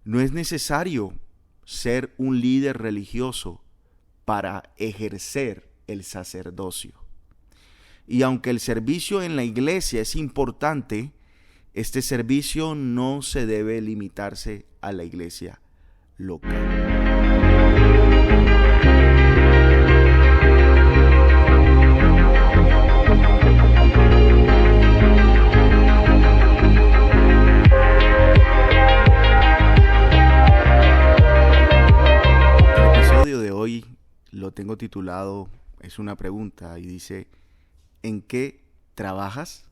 No es necesario ser un líder religioso para ejercer el sacerdocio. Y aunque el servicio en la iglesia es importante, este servicio no se debe limitarse a la iglesia local. Lo tengo titulado, es una pregunta y dice, ¿en qué trabajas?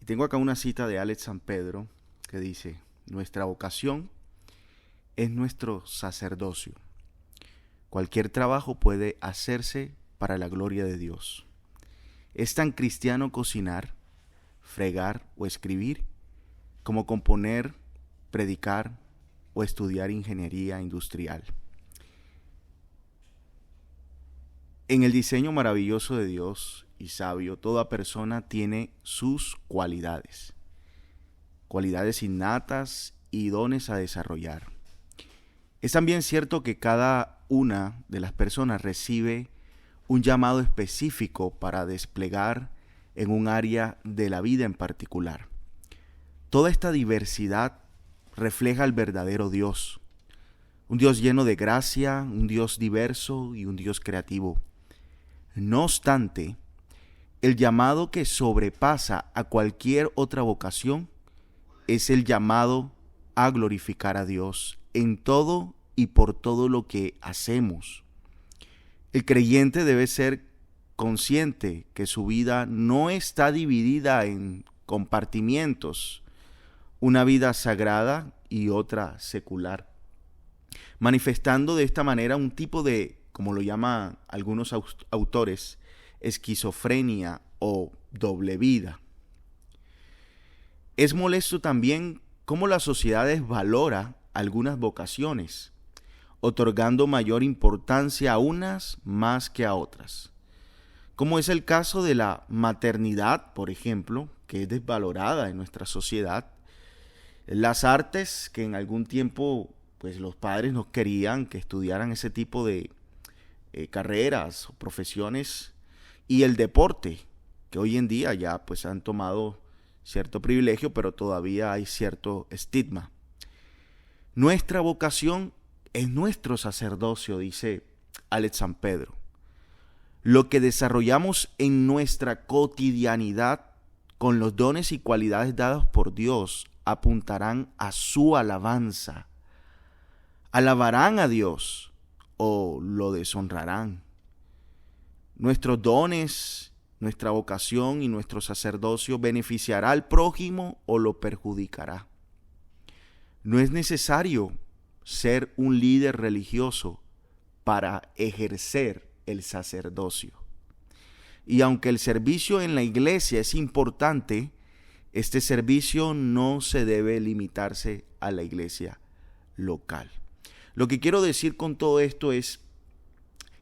Y tengo acá una cita de Alex San Pedro que dice, nuestra vocación es nuestro sacerdocio. Cualquier trabajo puede hacerse para la gloria de Dios. Es tan cristiano cocinar, fregar o escribir como componer, predicar o estudiar ingeniería industrial. En el diseño maravilloso de Dios y sabio, toda persona tiene sus cualidades innatas y dones a desarrollar. Es también cierto que cada una de las personas recibe un llamado específico para desplegar en un área de la vida en particular. Toda esta diversidad refleja al verdadero Dios, un Dios lleno de gracia, un Dios diverso y un Dios creativo. No obstante, el llamado que sobrepasa a cualquier otra vocación es el llamado a glorificar a Dios en todo y por todo lo que hacemos. El creyente debe ser consciente que su vida no está dividida en compartimientos, una vida sagrada y otra secular, manifestando de esta manera un tipo de, como lo llaman algunos autores, esquizofrenia o doble vida. Es molesto también cómo la sociedad desvalora algunas vocaciones, otorgando mayor importancia a unas más que a otras. Como es el caso de la maternidad, por ejemplo, que es desvalorada en nuestra sociedad. Las artes, que en algún tiempo pues los padres no querían que estudiaran ese tipo de carreras o profesiones, y el deporte, que hoy en día ya pues han tomado cierto privilegio, pero todavía hay cierto estigma. Nuestra vocación es nuestro sacerdocio, dice Alex San Pedro. Lo que desarrollamos en nuestra cotidianidad con los dones y cualidades dados por Dios apuntarán a su alabanza. Alabarán a Dios o lo deshonrarán. Nuestros dones, nuestra vocación y nuestro sacerdocio beneficiará al prójimo o lo perjudicará. No es necesario ser un líder religioso para ejercer el sacerdocio. Y aunque el servicio en la iglesia es importante, este servicio no se debe limitarse a la iglesia local. Lo que quiero decir con todo esto es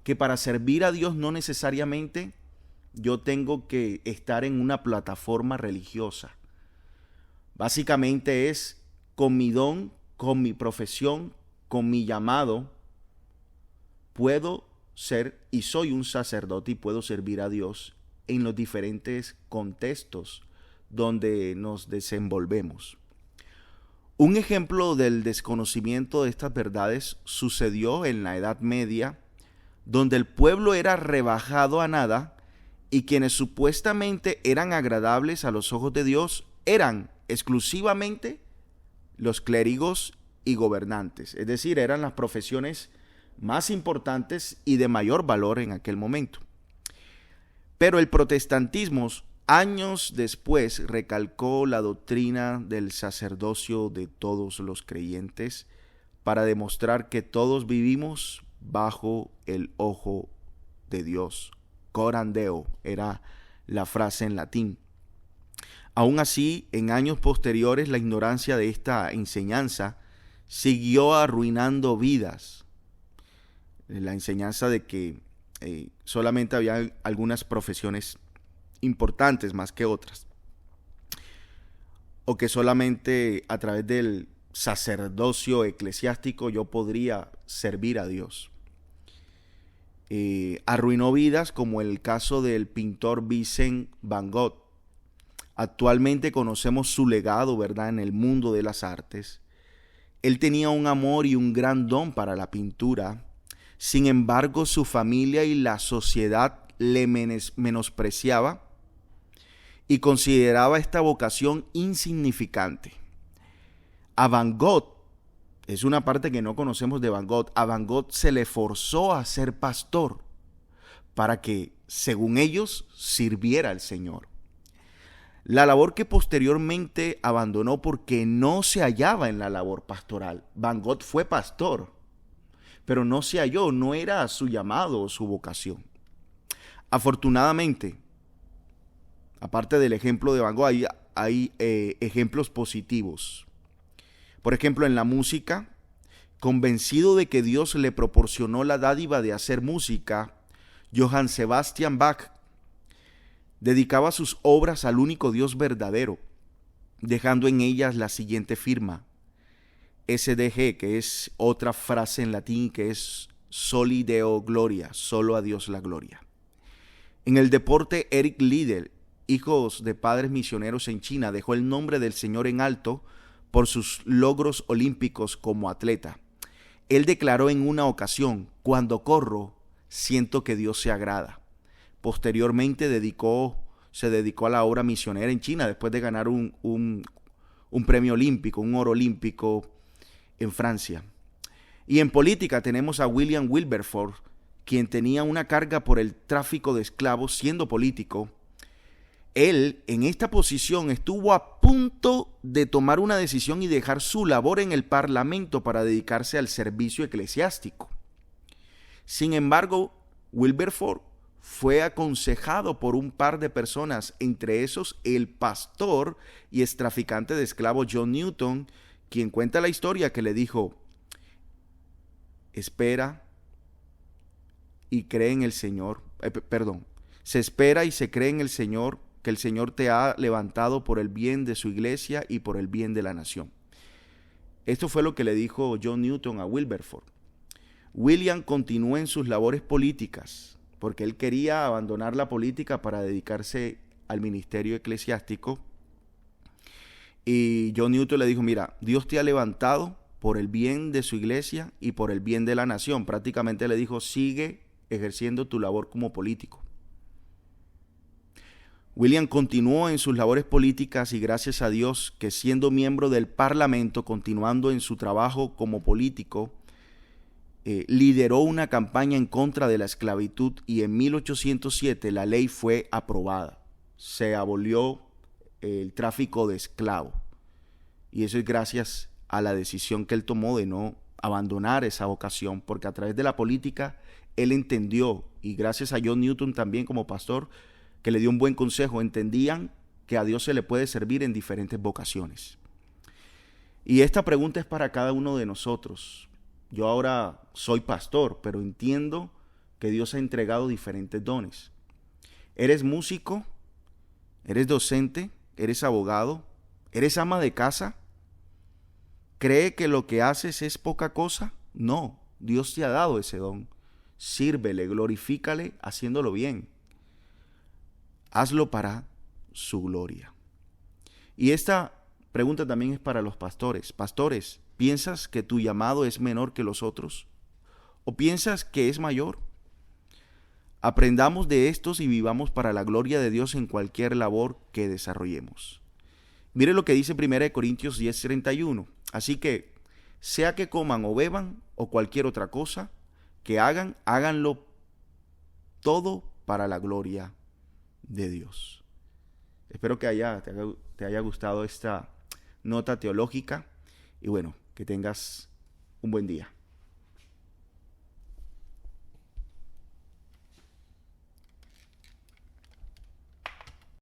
que para servir a Dios no necesariamente yo tengo que estar en una plataforma religiosa. Básicamente es con mi don, con mi profesión, con mi llamado, puedo ser y soy un sacerdote y puedo servir a Dios en los diferentes contextos donde nos desenvolvemos. Un ejemplo del desconocimiento de estas verdades sucedió en la Edad Media, donde el pueblo era rebajado a nada y quienes supuestamente eran agradables a los ojos de Dios eran exclusivamente los clérigos y gobernantes, es decir, eran las profesiones más importantes y de mayor valor en aquel momento. Pero el protestantismo, años después, recalcó la doctrina del sacerdocio de todos los creyentes para demostrar que todos vivimos bajo el ojo de Dios. Coram Deo era la frase en latín. Aún así, en años posteriores, la ignorancia de esta enseñanza siguió arruinando vidas. La enseñanza de que solamente había algunas profesiones importantes más que otras, o que solamente a través del sacerdocio eclesiástico yo podría servir a Dios. Arruinó vidas como el caso del pintor Vincent Van Gogh. Actualmente conocemos su legado, ¿verdad?, en el mundo de las artes. Él tenía un amor y un gran don para la pintura. Sin embargo, su familia y la sociedad le menospreciaba y consideraba esta vocación insignificante. A Van Gogh, es una parte que no conocemos de Van Gogh, a Van Gogh se le forzó a ser pastor para que, según ellos, sirviera al Señor. La labor que posteriormente abandonó porque no se hallaba en la labor pastoral. Van Gogh fue pastor, pero no se halló, no era su llamado o su vocación. Afortunadamente, aparte del ejemplo de Van Gogh, hay ejemplos positivos. Por ejemplo, en la música, convencido de que Dios le proporcionó la dádiva de hacer música, Johann Sebastian Bach dedicaba sus obras al único Dios verdadero, dejando en ellas la siguiente firma: SDG, que es otra frase en latín que es Soli Deo Gloria, solo a Dios la gloria. En el deporte, Eric Liddell, hijo de padres misioneros en China, dejó el nombre del Señor en alto por sus logros olímpicos como atleta. Él declaró en una ocasión: cuando corro, siento que Dios se agrada. Posteriormente se dedicó a la obra misionera en China después de ganar un premio olímpico, un oro olímpico en Francia. Y en política tenemos a William Wilberforce, quien tenía una carga por el tráfico de esclavos siendo político. Él, en esta posición, estuvo a punto de tomar una decisión y dejar su labor en el Parlamento para dedicarse al servicio eclesiástico. Sin embargo, Wilberforce fue aconsejado por un par de personas, entre esos el pastor y extraficante de esclavos John Newton, quien cuenta la historia que le dijo: espera y cree en el Señor, se espera y se cree en el Señor, que el Señor te ha levantado por el bien de su iglesia y por el bien de la nación. Esto fue lo que le dijo John Newton a Wilberforce. William continuó en sus labores políticas, porque él quería abandonar la política para dedicarse al ministerio eclesiástico. Y John Newton le dijo: mira, Dios te ha levantado por el bien de su iglesia y por el bien de la nación. Prácticamente le dijo: sigue ejerciendo tu labor como político. William continuó en sus labores políticas y gracias a Dios que, siendo miembro del Parlamento, continuando en su trabajo como político, lideró una campaña en contra de la esclavitud y en 1807 la ley fue aprobada. Se abolió el tráfico de esclavos y eso es gracias a la decisión que él tomó de no abandonar esa vocación, porque a través de la política él entendió, y gracias a John Newton también como pastor, que le dio un buen consejo, entendían que a Dios se le puede servir en diferentes vocaciones. Y esta pregunta es para cada uno de nosotros. Yo ahora soy pastor, pero entiendo que Dios ha entregado diferentes dones. ¿Eres músico? ¿Eres docente? ¿Eres abogado? ¿Eres ama de casa? ¿Cree que lo que haces es poca cosa? No, Dios te ha dado ese don. Sírvele, glorifícale haciéndolo bien. Hazlo para su gloria. Y esta pregunta también es para los pastores. Pastores, ¿piensas que tu llamado es menor que los otros? ¿O piensas que es mayor? Aprendamos de estos y vivamos para la gloria de Dios en cualquier labor que desarrollemos. Mire lo que dice 1 Corintios 10:31. Así que, sea que coman o beban o cualquier otra cosa que hagan, háganlo todo para la gloria de Dios. Espero que te haya gustado esta nota teológica y bueno, que tengas un buen día.